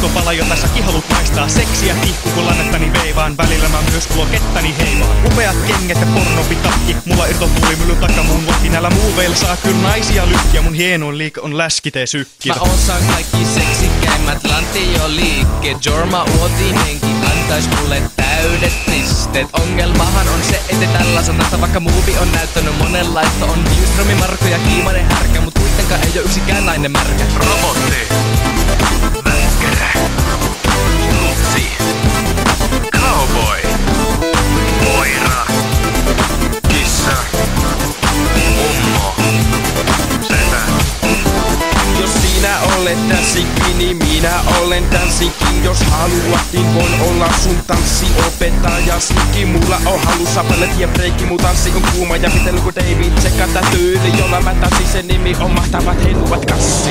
keskopala, jota säkin haluut maistaa. Seksiä tihku kun lannettani veivaan, välillä mä myös kulokettani heivaan. Upeat kengät ja pornopi takki, mulla irtotuulimylly takka mun lakki. Näillä muuveilla saa kyllä naisia lykkiä, mun hienoin liike on läskitee sykki. Mä osaan kaikki seksikkäimmät lantioliikkeet. Jorma Uotinenkin antais mulle täydet pisteet. Ongelmahan on se, ettei tällä sanasta, vaikka muuvi on näyttänyt monenlaista. On Billströmi, Marko ja Kiimanen härkä, mut kuitenkaan ei oo yksikään nainen märkä. Robotti, väkkärä, nutsi, cowboy, koira, kissa, mummo, setä. Jos sinä olet tässäkin, niin minä olen tässäkin. Jos haluat, niin voin olla sun tanssiopetajasikin. Mulla on halussa pellet ja breikki, mun tanssi on kuuma ja pitely kuin David. Tsekata tyyli, jolla mä tanssin, sen nimi on mahtavat heiluvat kassi.